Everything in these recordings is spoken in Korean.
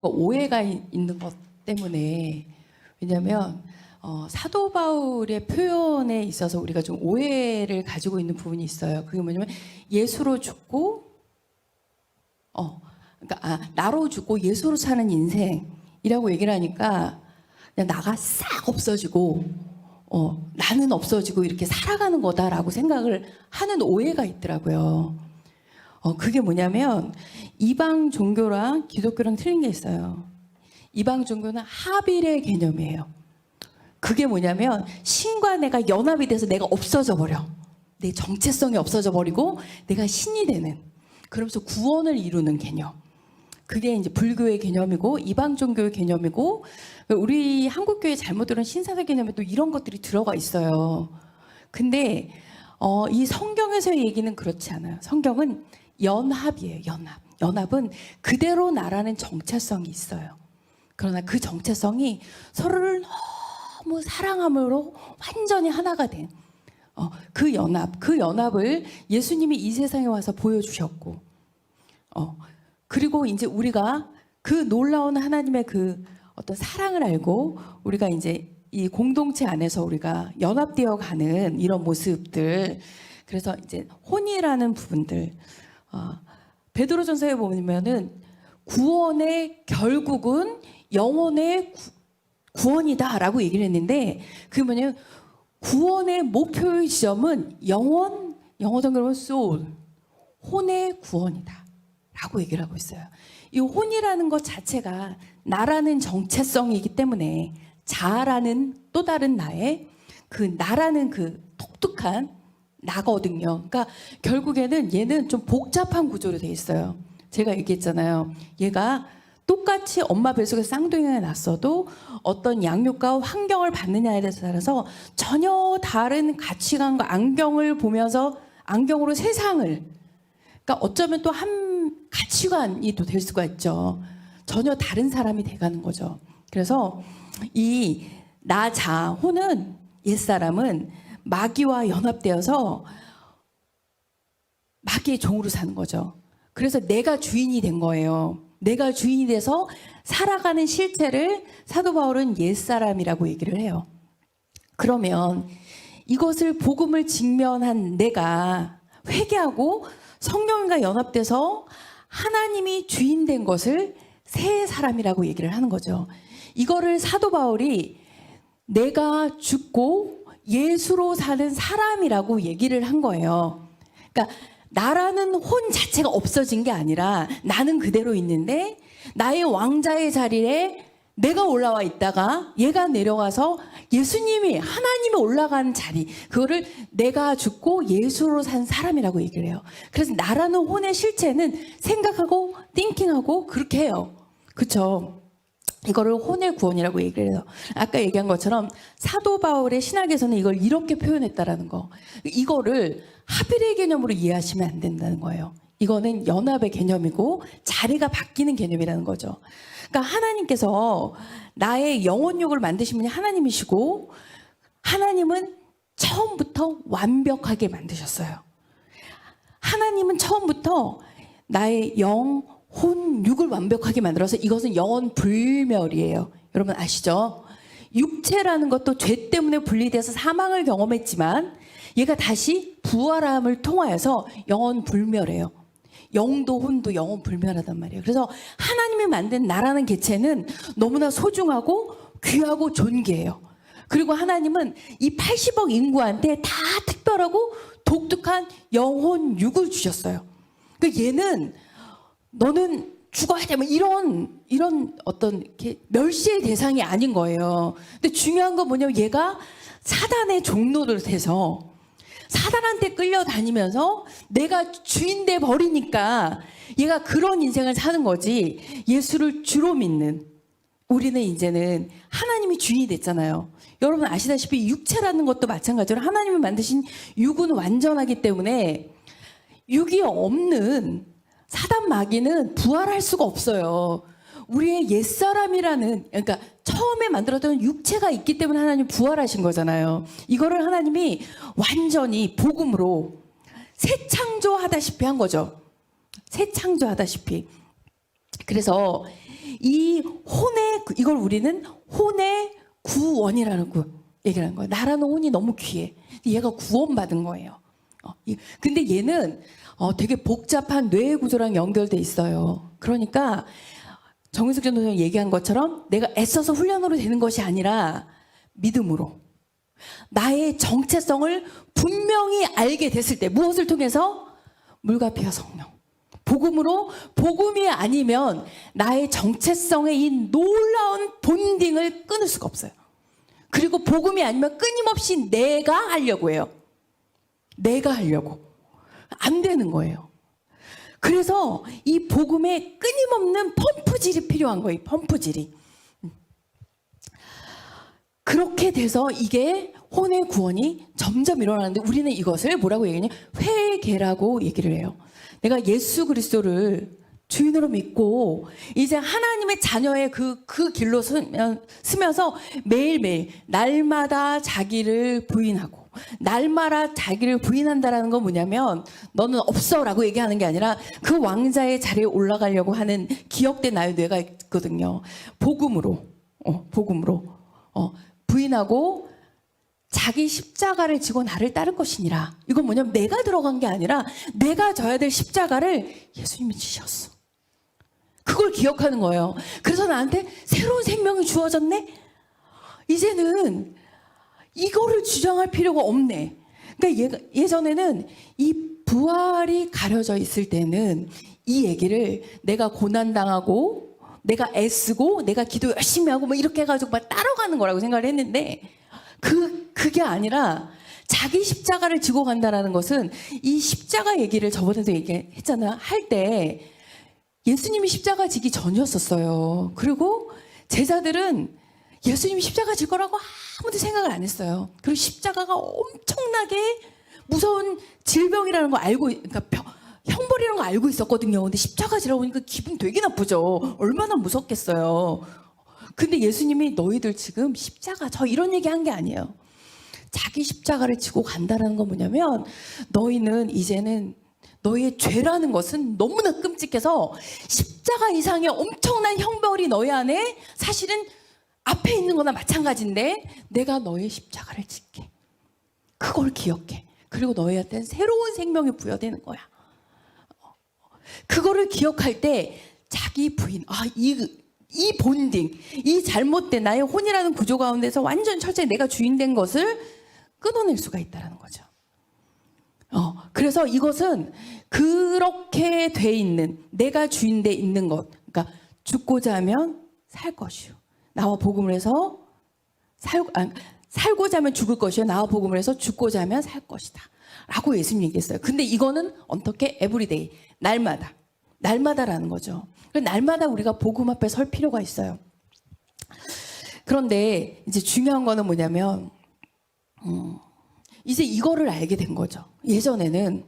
오해가 있는 것 때문에, 왜냐하면 사도 바울의 표현에 있어서 우리가 좀 오해를 가지고 있는 부분이 있어요. 그게 뭐냐면 예수로 죽고 그러니까 나로 죽고 예수로 사는 인생이라고 얘기를 하니까 그냥 나가 싹 없어지고 나는 없어지고 이렇게 살아가는 거다라고 생각을 하는 오해가 있더라고요. 그게 뭐냐면 이방 종교랑 기독교랑 틀린 게 있어요. 이방 종교는 합일의 개념이에요. 그게 뭐냐면 신과 내가 연합이 돼서 내가 없어져 버려. 내 정체성이 없어져 버리고 내가 신이 되는, 그러면서 구원을 이루는 개념. 그게 이제 불교의 개념이고 이방 종교의 개념이고, 우리 한국교회 잘못 들은 신사대 개념에 또 이런 것들이 들어가 있어요. 근데 이 성경에서의 얘기는 그렇지 않아요. 성경은 연합이에요. 연합은 그대로 나라는 정체성이 있어요. 그러나 그 정체성이 서로를 너무 사랑함으로 완전히 하나가 된 그 연합을 예수님이 이 세상에 와서 보여주셨고, 그리고 이제 우리가 그 놀라운 하나님의 그 어떤 사랑을 알고 우리가 이제 이 공동체 안에서 우리가 연합되어 가는 이런 모습들, 그래서 이제 혼이라는 부분들, 베드로전서에 보면은 구원의 결국은 영혼의 구원이다라고 얘기를 했는데, 그게 뭐냐면 구원의 목표의 지점은 영혼 정도로 soul, 혼의 구원이다라고 얘기를 하고 있어요. 이 혼이라는 것 자체가 나라는 정체성이기 때문에 자아라는 또 다른 나의 그 나라는 그 독특한 나거든요. 그러니까 결국에는 얘는 좀 복잡한 구조로 돼 있어요. 제가 얘기했잖아요. 얘가 똑같이 엄마 뱃속에서 쌍둥이가 났어도 어떤 양육과 환경을 받느냐에 따라서 전혀 다른 가치관과 안경을 보면서 안경으로 세상을, 그러니까 어쩌면 또 한 가치관이 또 될 수가 있죠. 전혀 다른 사람이 돼가는 거죠. 그래서 이 나자 혼은, 옛사람은 마귀와 연합되어서 마귀의 종으로 사는 거죠. 그래서 내가 주인이 된 거예요. 내가 주인이 돼서 살아가는 실체를 사도 바울은 옛사람이라고 얘기를 해요. 그러면 이것을 복음을 직면한 내가 회개하고 성령과 연합돼서 하나님이 주인 된 것을 새 사람이라고 얘기를 하는 거죠. 이거를 사도 바울이 내가 죽고 예수로 사는 사람이라고 얘기를 한 거예요. 그러니까 나라는 혼 자체가 없어진 게 아니라 나는 그대로 있는데 나의 왕자의 자리에 내가 올라와 있다가 얘가 내려가서 예수님이, 하나님이 올라간 자리, 그거를 내가 죽고 예수로 산 사람이라고 얘기를 해요. 그래서 나라는 혼의 실체는 생각하고 띵킹하고 그렇게 해요. 그렇죠? 이거를 혼의 구원이라고 얘기를 해요. 아까 얘기한 것처럼 사도 바울의 신학에서는 이걸 이렇게 표현했다라는 거. 이거를 합일의 개념으로 이해하시면 안 된다는 거예요. 이거는 연합의 개념이고 자리가 바뀌는 개념이라는 거죠. 그러니까 하나님께서 나의 영혼육을 만드신 분이 하나님이시고, 하나님은 처음부터 완벽하게 만드셨어요. 하나님은 처음부터 나의 영, 혼, 육을 완벽하게 만들어서 이것은 영원 불멸이에요. 여러분 아시죠? 육체라는 것도 죄 때문에 분리돼서 사망을 경험했지만 얘가 다시 부활함을 통하여서 영원 불멸해요. 영도 혼도 영원 불멸하단 말이에요. 그래서 하나님이 만든 나라는 개체는 너무나 소중하고 귀하고 존귀해요. 그리고 하나님은 이 80억 인구한테 다 특별하고 독특한 영혼 육을 주셨어요. 그러니까 얘는 너는 죽어야 돼, 뭐 이런 어떤 멸시의 대상이 아닌 거예요. 근데 중요한 건 뭐냐면 얘가 사단의 종로를 돼서 사단한테 끌려다니면서 내가 주인 돼 버리니까 얘가 그런 인생을 사는 거지, 예수를 주로 믿는 우리는 이제는 하나님이 주인이 됐잖아요. 여러분 아시다시피 육체라는 것도 마찬가지로 하나님이 만드신 육은 완전하기 때문에 육이 없는 사단 마귀는 부활할 수가 없어요. 우리의 옛사람이라는, 그러니까 처음에 만들었던 육체가 있기 때문에 하나님 부활하신 거잖아요. 이거를 하나님이 완전히 복음으로 새 창조하다시피 한 거죠. 새 창조하다시피. 그래서 이 혼의, 이걸 우리는 혼의 구원이라는 얘기를 하는 거예요. 나라는 혼이 너무 귀해. 얘가 구원받은 거예요. 근데 얘는 되게 복잡한 뇌 구조랑 연결돼 있어요. 그러니까 정윤석 전도사님 얘기한 것처럼 내가 애써서 훈련으로 되는 것이 아니라 믿음으로 나의 정체성을 분명히 알게 됐을 때, 무엇을 통해서? 물과 피와 성령, 복음으로. 복음이 아니면 나의 정체성의 이 놀라운 본딩을 끊을 수가 없어요. 그리고 복음이 아니면 끊임없이 내가 하려고 해요. 내가 하려고. 안 되는 거예요. 그래서 이 복음에 끊임없는 펌프질이 필요한 거예요. 펌프질이. 그렇게 돼서 이게 혼의 구원이 점점 일어나는데, 우리는 이것을 뭐라고 얘기하냐? 회개라고 얘기를 해요. 내가 예수 그리스도를 주인으로 믿고 이제 하나님의 자녀의 그 길로 쓰면서 매일매일 날마다 자기를 부인하고, 날마다 자기를 부인한다라는 건 뭐냐면, 너는 없어라고 얘기하는 게 아니라 그 왕자의 자리에 올라가려고 하는 기억된 나의 뇌가 있거든요. 복음으로 부인하고 자기 십자가를 지고 나를 따를 것이니라. 이건 뭐냐면 내가 들어간 게 아니라 내가 져야 될 십자가를 예수님이 지셨어. 그걸 기억하는 거예요. 그래서 나한테 새로운 생명이 주어졌네? 이제는 이거를 주장할 필요가 없네. 그러니까 예전에는 이 부활이 가려져 있을 때는 이 얘기를 내가 고난당하고 내가 애쓰고 내가 기도 열심히 하고 뭐 이렇게 해가지고 막 따라가는 거라고 생각을 했는데, 그게 아니라 자기 십자가를 지고 간다라는 것은, 이 십자가 얘기를 저번에도 얘기했잖아요. 할 때 예수님이 십자가 지기 전이었었어요. 그리고 제자들은 예수님이 십자가 질 거라고 아무도 생각을 안 했어요. 그리고 십자가가 엄청나게 무서운 질병이라는 거 알고, 그러니까 형벌이라는 거 알고 있었거든요. 근데 십자가 지라고 하니까 기분 되게 나쁘죠. 얼마나 무섭겠어요. 근데 예수님이 너희들 지금 십자가 저 이런 얘기 한 게 아니에요. 자기 십자가를 지고 간다는 건 뭐냐면, 너희는 이제는 너희의 죄라는 것은 너무나 끔찍해서 십자가 이상의 엄청난 형벌이 너희 안에 사실은 앞에 있는 거나 마찬가지인데, 내가 너의 십자가를 짓게. 그걸 기억해. 그리고 너희한테는 새로운 생명이 부여되는 거야. 그거를 기억할 때 자기 부인, 이 본딩, 이 잘못된 나의 혼이라는 구조 가운데서 완전 철저히 내가 주인된 것을 끊어낼 수가 있다는 거죠. 그래서 이것은 그렇게 돼 있는, 내가 주인돼 있는 것, 그러니까 죽고자 하면 살 것이요, 나와 복음을 해서 살고자 하면 죽을 것이요, 나와 복음을 해서 죽고자 하면 살 것이다 라고 예수님 얘기했어요. 근데 이거는 어떻게? 에브리데이, 날마다라는 거죠. 날마다 우리가 복음 앞에 설 필요가 있어요. 그런데 이제 중요한 거는 뭐냐면, 이제 이거를 알게 된 거죠. 예전에는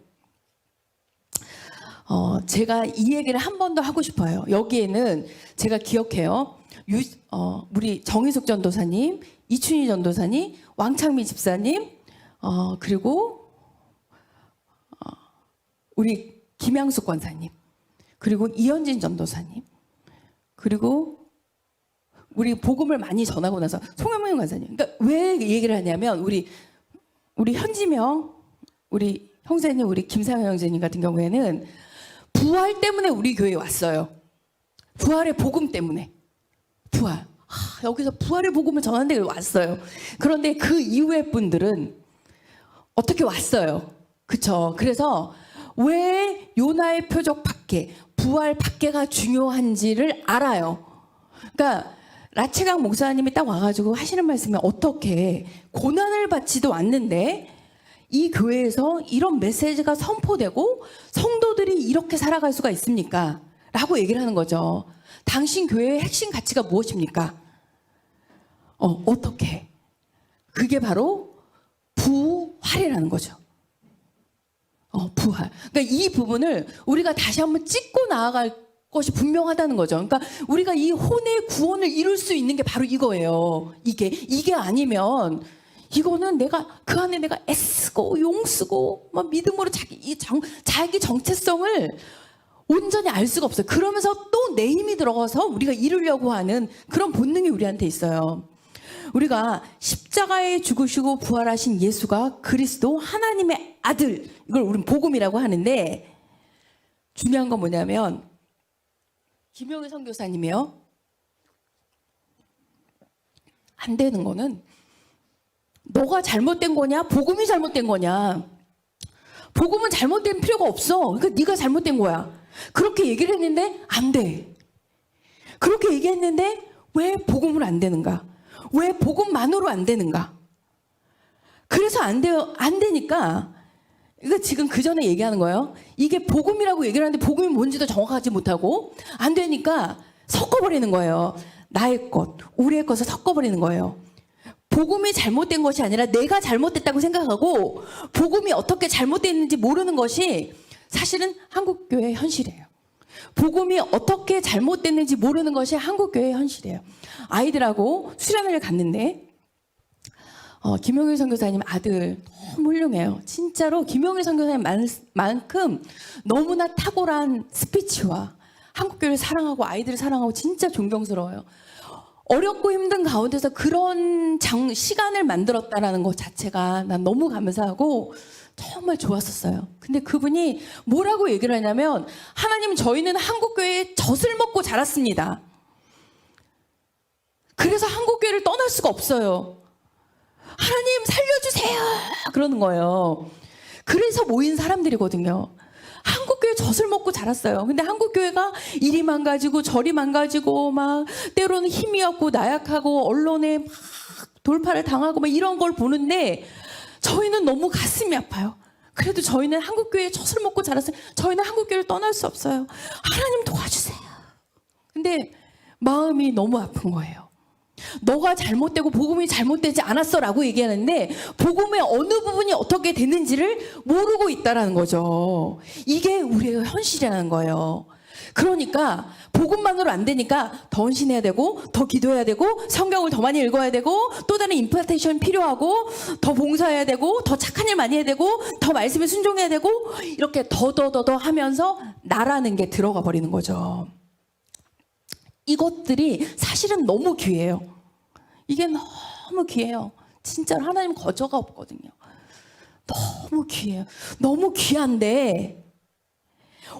제가 이 얘기를 한 번 더 하고 싶어요. 여기에는 제가 기억해요. 우리 정희숙 전도사님, 이춘희 전도사님, 왕창미 집사님, 그리고 우리 김양숙 권사님, 그리고 이현진 전도사님, 그리고 우리 복음을 많이 전하고 나서 송영명 권사님. 그러니까 왜 얘기를 하냐면, 우리 현지명, 우리 형제님, 우리 김상현 형제님 같은 경우에는 부활 때문에 우리 교회에 왔어요. 부활의 복음 때문에. 부활. 여기서 부활의 복음을 전하는데 왔어요. 그런데 그 이후의 분들은 어떻게 왔어요? 그쵸? 그래서 왜 요나의 표적 밖에, 부활 밖에가 중요한지를 알아요. 그러니까 라체강 목사님이 딱 와가지고 하시는 말씀이, 어떻게 고난을 받지도 않는데 이 교회에서 이런 메시지가 선포되고 성도들이 이렇게 살아갈 수가 있습니까? 라고 얘기를 하는 거죠. 당신 교회의 핵심 가치가 무엇입니까? 어떻게? 그게 바로 부활이라는 거죠. 부활. 그러니까 이 부분을 우리가 다시 한번 찍고 나아갈 것이 분명하다는 거죠. 그러니까 우리가 이 혼의 구원을 이룰 수 있는 게 바로 이거예요. 이게 아니면, 이거는 내가 그 안에 내가 애쓰고 용쓰고 막 믿음으로 자기 정체성을 온전히 알 수가 없어요. 그러면서 또 내 힘이 들어가서 우리가 이루려고 하는 그런 본능이 우리한테 있어요. 우리가 십자가에 죽으시고 부활하신 예수가 그리스도 하나님의 아들, 이걸 우리는 복음이라고 하는데, 중요한 건 뭐냐면 김용희 선교사님이요, 안 되는 거는 너가 잘못된 거냐 복음이 잘못된 거냐. 복음은 잘못된 필요가 없어. 그러니까 네가 잘못된 거야. 그렇게 얘기를 했는데 안 돼. 그렇게 얘기했는데 왜 복음은 안 되는가? 왜 복음만으로 안 되는가? 그래서 안 되니까, 이거 지금 그 전에 얘기하는 거예요. 이게 복음이라고 얘기를 하는데 복음이 뭔지도 정확하지 못하고 안 되니까 섞어버리는 거예요. 나의 것, 우리의 것을 섞어버리는 거예요. 복음이 잘못된 것이 아니라 내가 잘못됐다고 생각하고 복음이 어떻게 잘못됐는지 모르는 것이 사실은 한국교회의 현실이에요. 복음이 어떻게 잘못됐는지 모르는 것이 한국교회의 현실이에요. 아이들하고 수련회를 갔는데 김용일 선교사님 아들 너무 훌륭해요. 진짜로 김용일 선교사님만큼 너무나 탁월한 스피치와 한국교회를 사랑하고 아이들을 사랑하고 진짜 존경스러워요. 어렵고 힘든 가운데서 그런 시간을 만들었다는 것 자체가 난 너무 감사하고 정말 좋았었어요. 근데 그분이 뭐라고 얘기를 하냐면, 하나님, 저희는 한국교회에 젖을 먹고 자랐습니다. 그래서 한국교회를 떠날 수가 없어요. 하나님 살려주세요 그러는 거예요. 그래서 모인 사람들이거든요. 한국교회 젖을 먹고 자랐어요. 근데 한국교회가 이리 망가지고 저리 망가지고 막 때로는 힘이 없고 나약하고 언론에 막 돌파를 당하고 막 이런 걸 보는데 저희는 너무 가슴이 아파요. 그래도 저희는 한국교회에 젖을 먹고 자랐어요. 저희는 한국교회를 떠날 수 없어요. 하나님 도와주세요. 근데 마음이 너무 아픈 거예요. 너가 잘못되고 복음이 잘못되지 않았어 라고 얘기하는데 복음의 어느 부분이 어떻게 됐는지를 모르고 있다는 거죠. 이게 우리의 현실이라는 거예요. 그러니까 복음만으로 안 되니까 더 헌신해야 되고 더 기도해야 되고 성경을 더 많이 읽어야 되고 또 다른 임파테이션 필요하고 더 봉사해야 되고 더 착한 일 많이 해야 되고 더 말씀에 순종해야 되고 이렇게 더 하면서 나라는 게 들어가 버리는 거죠. 이것들이 사실은 너무 귀해요. 이게 너무 귀해요. 진짜로 하나님 거저가 없거든요. 너무 귀해요. 너무 귀한데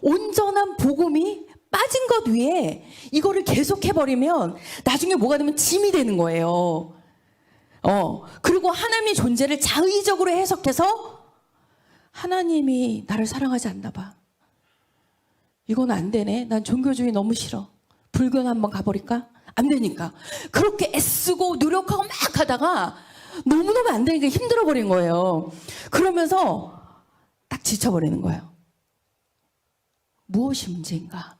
온전한 복음이 빠진 것 위에 이거를 계속해버리면 나중에 뭐가 되면 짐이 되는 거예요. 그리고 하나님의 존재를 자의적으로 해석해서 하나님이 나를 사랑하지 않나 봐. 이건 안 되네. 난 종교주의 너무 싫어. 불교는 한번 가버릴까? 안 되니까. 그렇게 애쓰고 노력하고 막 하다가 너무너무 안 되니까 힘들어 버린 거예요. 그러면서 딱 지쳐버리는 거예요. 무엇이 문제인가?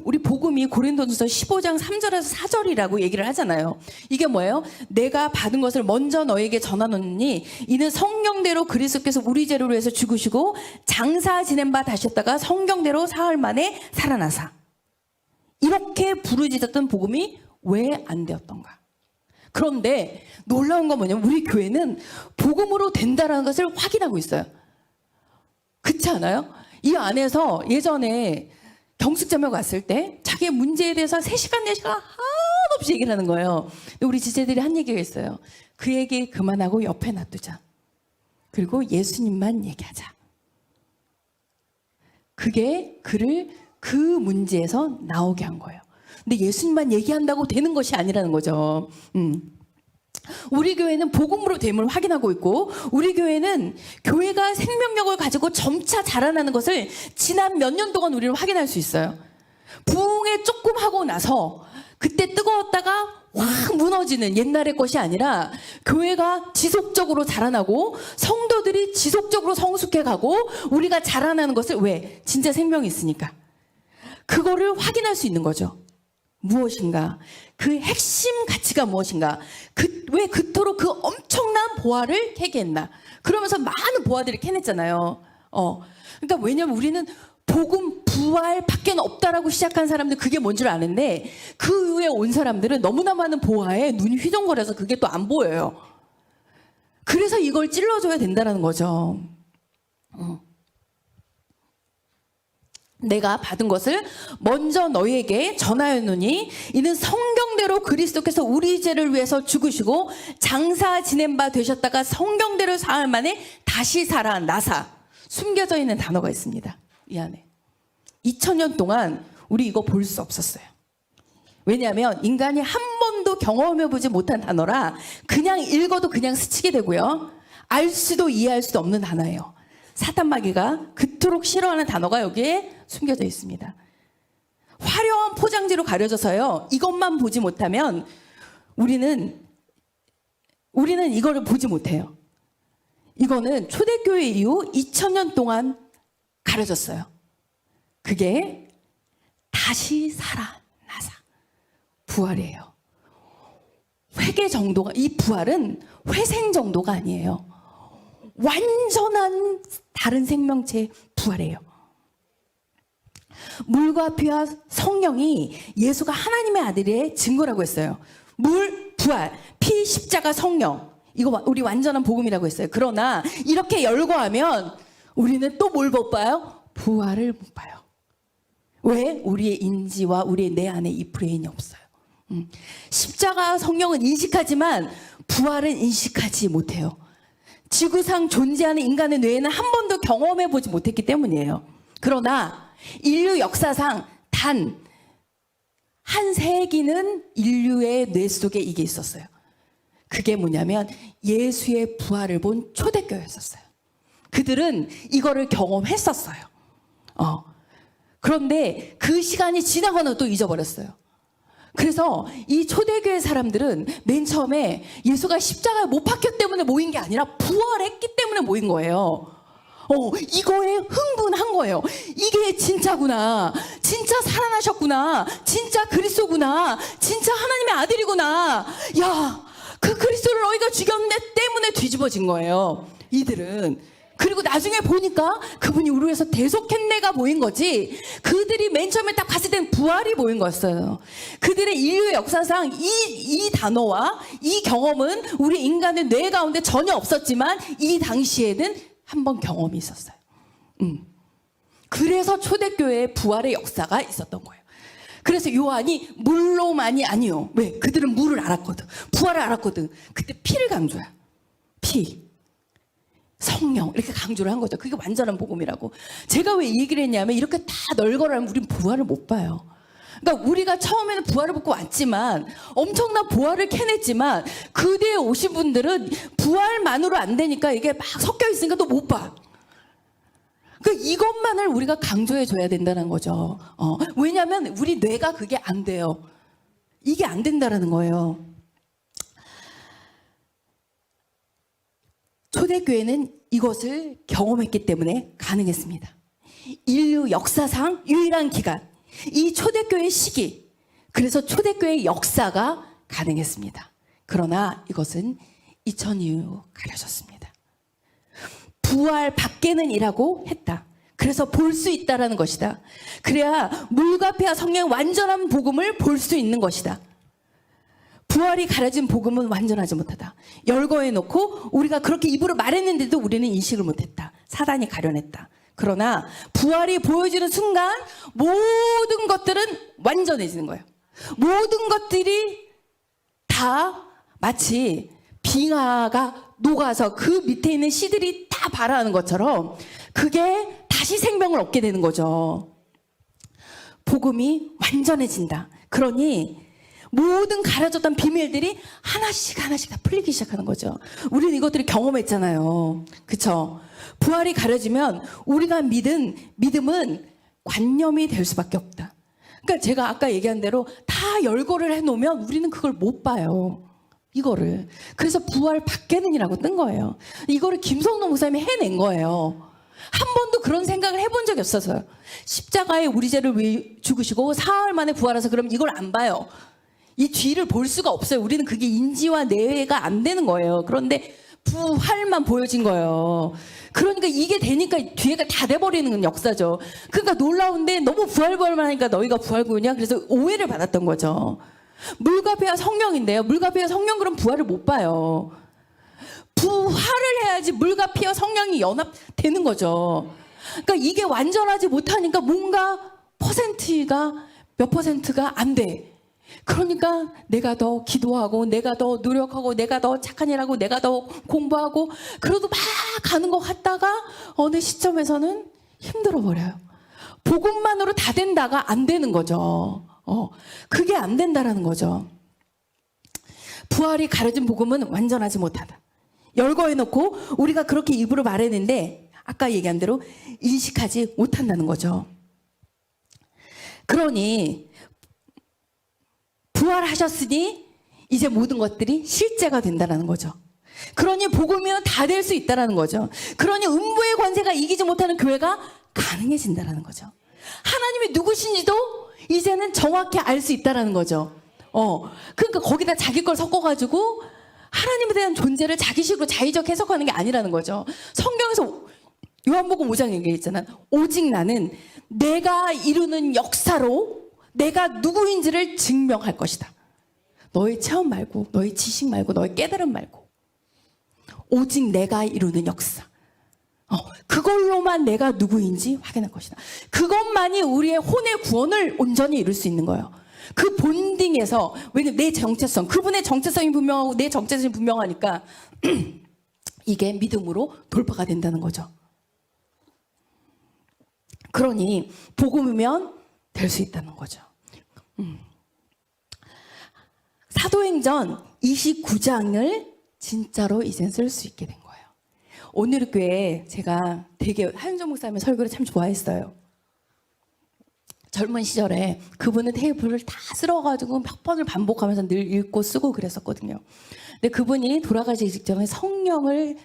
우리 복음이 고린도전서 15장 3절에서 4절이라고 얘기를 하잖아요. 이게 뭐예요? 내가 받은 것을 먼저 너에게 전하노니 이는 성경대로 그리스도께서 우리 죄를 위해서 죽으시고 장사 지낸 바 다셨다가 성경대로 사흘 만에 살아나사. 이렇게 부르짖었던 복음이 왜 안 되었던가? 그런데 놀라운 건 뭐냐면 우리 교회는 복음으로 된다는 것을 확인하고 있어요. 그렇지 않아요? 이 안에서 예전에 경숙자매 갔을 때 자기의 문제에 대해서 3시간, 4시간 한없이 얘기를 하는 거예요. 근데 우리 지체들이 한 얘기가 있어요. 그 얘기 그만하고 옆에 놔두자. 그리고 예수님만 얘기하자. 그게 그를 그 문제에서 나오게 한 거예요. 근데 예수님만 얘기한다고 되는 것이 아니라는 거죠. 우리 교회는 복음으로 됨을 확인하고 있고 우리 교회는 교회가 생명력을 가지고 점차 자라나는 것을 지난 몇 년 동안 우리는 확인할 수 있어요. 부흥에 조금 하고 나서 그때 뜨거웠다가 확 무너지는 옛날의 것이 아니라 교회가 지속적으로 자라나고 성도들이 지속적으로 성숙해가고 우리가 자라나는 것을 왜? 진짜 생명이 있으니까. 그거를 확인할 수 있는 거죠. 무엇인가? 그 핵심 가치가 무엇인가? 왜 그토록 그 엄청난 보화를 캐겠나? 그러면서 많은 보화들을 캐냈잖아요. 그러니까 왜냐면 우리는 복음, 부활 밖에는 없다라고 시작한 사람들 그게 뭔 줄 아는데 그 후에 온 사람들은 너무나 많은 보화에 눈이 휘둥거려서 그게 또 안 보여요. 그래서 이걸 찔러줘야 된다는 거죠. 내가 받은 것을 먼저 너희에게 전하였노니 이는 성경대로 그리스도께서 우리 죄를 위해서 죽으시고 장사 지낸 바 되셨다가 성경대로 사흘 만에 다시 살아나사. 숨겨져 있는 단어가 있습니다. 이 안에 2000년 동안 우리 이거 볼 수 없었어요. 왜냐하면 인간이 한 번도 경험해보지 못한 단어라 그냥 읽어도 그냥 스치게 되고요, 알 수도 이해할 수도 없는 단어예요. 사탄 마귀가 그토록 싫어하는 단어가 여기에 숨겨져 있습니다. 화려한 포장지로 가려져서요, 이것만 보지 못하면 우리는 이거를 보지 못해요. 이거는 초대교회 이후 2000년 동안 가려졌어요. 그게 다시 살아나사 부활이에요. 회개 정도가, 이 부활은 회생 정도가 아니에요. 완전한 다른 생명체의 부활이에요. 물과 피와 성령이 예수가 하나님의 아들의 증거라고 했어요. 물, 부활, 피, 십자가, 성령. 이거 우리 완전한 복음이라고 했어요. 그러나 이렇게 열거하면 우리는 또 뭘 못 봐요? 부활을 못 봐요. 왜? 우리의 인지와 우리의 내 안에 이 브레인이 없어요. 십자가, 성령은 인식하지만 부활은 인식하지 못해요. 지구상 존재하는 인간의 뇌에는 한 번도 경험해보지 못했기 때문이에요. 그러나 인류 역사상 단 한 세기는 인류의 뇌 속에 이게 있었어요. 그게 뭐냐면 예수의 부활을 본 초대교회였었어요. 그들은 이거를 경험했었어요. 그런데 그 시간이 지나고는 또 잊어버렸어요. 그래서 이 초대교회 사람들은 맨 처음에 예수가 십자가에 못 박혔기 때문에 모인 게 아니라 부활했기 때문에 모인 거예요. 이거에 흥분한 거예요. 이게 진짜구나. 진짜 살아나셨구나. 진짜 그리스도구나. 진짜 하나님의 아들이구나. 야, 그 그리스도를 너희가 죽였네 때문에 뒤집어진 거예요. 이들은. 그리고 나중에 보니까 그분이 우리 위해서 대속했네가 보인 거지, 그들이 맨 처음에 딱 봤을 땐 부활이 보인 거였어요. 그들의 인류의 역사상 이 단어와 이 경험은 우리 인간의 뇌 가운데 전혀 없었지만 이 당시에는 한번 경험이 있었어요. 그래서 초대교회의 부활의 역사가 있었던 거예요. 그래서 요한이 물로만이 아니요. 왜? 그들은 물을 알았거든. 부활을 알았거든. 그때 피를 강조해요. 피. 성령 이렇게 강조를 한 거죠. 그게 완전한 복음이라고. 제가 왜 이 얘기를 했냐면 이렇게 다 널걸어하면 우린 부활을 못 봐요. 그러니까 우리가 처음에는 부활을 받고 왔지만 엄청난 부활을 캐냈지만 그 뒤에 오신 분들은 부활만으로 안 되니까 이게 막 섞여 있으니까 또 못 봐. 그러니까 이것만을 우리가 강조해 줘야 된다는 거죠. 왜냐하면 우리 뇌가 그게 안 돼요. 이게 안 된다는 거예요. 초대교회는 이것을 경험했기 때문에 가능했습니다. 인류 역사상 유일한 기간, 이 초대교회의 시기, 그래서 초대교회의 역사가 가능했습니다. 그러나 이것은 2000 이후 가려졌습니다. 부활 밖에는 이라고 했다. 그래서 볼 수 있다라는 것이다. 그래야 물과 피와 성령의 완전한 복음을 볼 수 있는 것이다. 부활이 가려진 복음은 완전하지 못하다. 열거해놓고 우리가 그렇게 입으로 말했는데도 우리는 인식을 못했다. 사단이 가려냈다. 그러나 부활이 보여지는 순간 모든 것들은 완전해지는 거예요. 모든 것들이 다 마치 빙하가 녹아서 그 밑에 있는 씨들이 다 발아하는 것처럼 그게 다시 생명을 얻게 되는 거죠. 복음이 완전해진다. 그러니 모든 가려졌던 비밀들이 하나씩 하나씩 다 풀리기 시작하는 거죠. 우리는 이것들을 경험했잖아요. 그쵸? 부활이 가려지면 우리가 믿음은 관념이 될 수밖에 없다. 그러니까 제가 아까 얘기한 대로 다 열거를 해놓으면 우리는 그걸 못 봐요. 이거를. 그래서 부활 밖에는이라고 뜬 거예요. 이거를 김성노 목사님이 해낸 거예요. 한 번도 그런 생각을 해본 적이 없어서요. 십자가에 우리 죄를 위해 죽으시고 사흘 만에 부활해서 그럼 이걸 안 봐요. 이 뒤를 볼 수가 없어요. 우리는 그게 인지와 내외가 안 되는 거예요. 그런데 부활만 보여진 거예요. 그러니까 이게 되니까 뒤에가 다 돼버리는 역사죠. 그러니까 놀라운데 너무 부활만 하니까 너희가 부활구냐? 그래서 오해를 받았던 거죠. 물과 피와 성령인데요. 물과 피와 성령 그럼 부활을 못 봐요. 부활을 해야지 물과 피와 성령이 연합되는 거죠. 그러니까 이게 완전하지 못하니까 뭔가 퍼센트가 몇 퍼센트가 안 돼. 그러니까 내가 더 기도하고 내가 더 노력하고 내가 더 착한 일하고 내가 더 공부하고 그래도 막 가는 것 같다가 어느 시점에서는 힘들어 버려요. 복음만으로 다 된다가 안 되는 거죠. 그게 안 된다라는 거죠. 부활이 가려진 복음은 완전하지 못하다. 열거해놓고 우리가 그렇게 입으로 말했는데 아까 얘기한 대로 인식하지 못한다는 거죠. 그러니 부활하셨으니 이제 모든 것들이 실제가 된다는 거죠. 그러니 복음이면 다 될 수 있다는 거죠. 그러니 음부의 권세가 이기지 못하는 교회가 가능해진다는 거죠. 하나님이 누구신지도 이제는 정확히 알 수 있다는 거죠. 그러니까 거기다 자기 걸 섞어가지고 하나님에 대한 존재를 자기식으로 자의적 해석하는 게 아니라는 거죠. 성경에서 요한복음 5장 얘기했잖아. 오직 나는 내가 이루는 역사로 내가 누구인지를 증명할 것이다. 너의 체험 말고, 너의 지식 말고, 너의 깨달음 말고. 오직 내가 이루는 역사. 그걸로만 내가 누구인지 확인할 것이다. 그것만이 우리의 혼의 구원을 온전히 이룰 수 있는 거예요. 그 본딩에서, 왜냐면 내 정체성, 그분의 정체성이 분명하고 내 정체성이 분명하니까 이게 믿음으로 돌파가 된다는 거죠. 그러니 복음이면 될 수 있다는 거죠. 사도행전 29장을 진짜로 이제 쓸 수 있게 된 거예요. 오늘 교회 제가 되게 하윤정 목사님의 설교를 참 좋아했어요. 젊은 시절에 그분은 테이프를 다 쓸어가지고 몇 번을 반복하면서 늘 읽고 쓰고 그랬었거든요. 근데 그분이 돌아가시기 직전에 성령을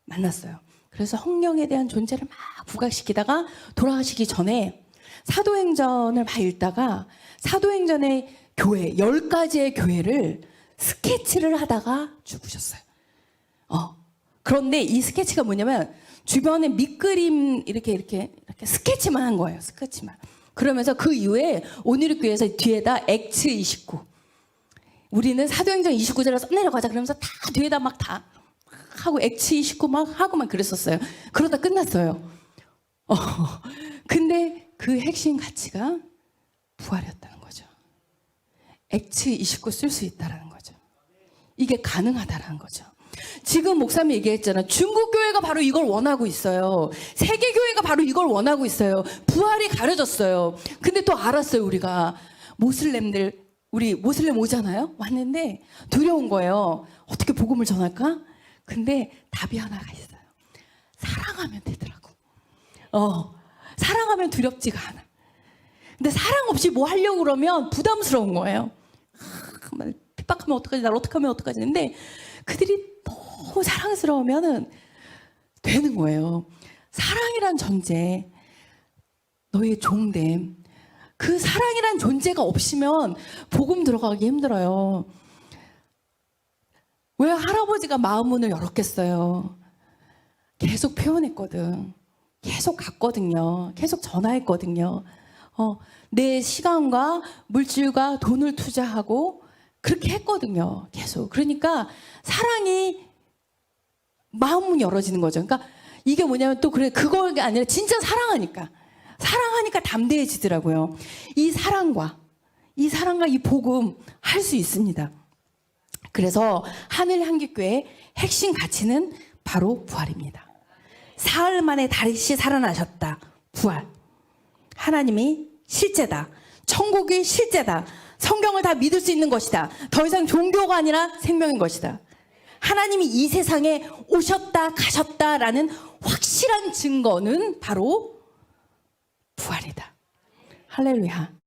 만났어요. 그래서 성령에 대한 존재를 막 부각시키다가 돌아가시기 전에 사도행전을 막 읽다가 사도행전의 교회, 10가지의 교회를 스케치를 하다가 죽으셨어요. 그런데 이 스케치가 뭐냐면 주변에 밑그림 이렇게 스케치만 한 거예요. 스케치만. 그러면서 그 이후에 오늘의 교회에서 뒤에다 액츠 29. 우리는 사도행전 29절을 써내려가자 그러면서 다 뒤에다 막 다 하고 액츠 29 막 하고 막 그랬었어요. 그러다 끝났어요. 근데 그 핵심 가치가 부활이었다는 거죠. 액츠 29 쓸 수 있다는 거죠. 이게 가능하다는 거죠. 지금 목사님이 얘기했잖아요. 중국 교회가 바로 이걸 원하고 있어요. 세계 교회가 바로 이걸 원하고 있어요. 부활이 가려졌어요. 근데 또 알았어요. 우리가 모슬렘들, 우리 모슬렘 오잖아요. 왔는데 두려운 거예요. 어떻게 복음을 전할까? 근데 답이 하나가 있어요. 사랑하면 되더라고. 사랑하면 두렵지가 않아. 근데 사랑 없이 뭐 하려고 그러면 부담스러운 거예요. 핍박하면 어떡하지? 날 어떻게 하면 어떡하지? 근데 그들이 너무 사랑스러우면은 되는 거예요. 사랑이란 존재, 너의 종됨, 그 사랑이란 존재가 없으면 복음 들어가기 힘들어요. 왜 할아버지가 마음문을 열었겠어요? 계속 표현했거든. 계속 갔거든요. 계속 전화했거든요. 내 시간과 물질과 돈을 투자하고 그렇게 했거든요. 계속. 그러니까 사랑이 마음문이 열어지는 거죠. 그러니까 이게 뭐냐면 또 그래 그거가 아니라 진짜 사랑하니까 담대해지더라고요. 이 사랑과 이 복음 할 수 있습니다. 그래서 하늘향기교회의 핵심 가치는 바로 부활입니다. 사흘 만에 다시 살아나셨다. 부활. 하나님이 실제다. 천국이 실제다. 성경을 다 믿을 수 있는 것이다. 더 이상 종교가 아니라 생명인 것이다. 하나님이 이 세상에 오셨다 가셨다라는 확실한 증거는 바로 부활이다. 할렐루야.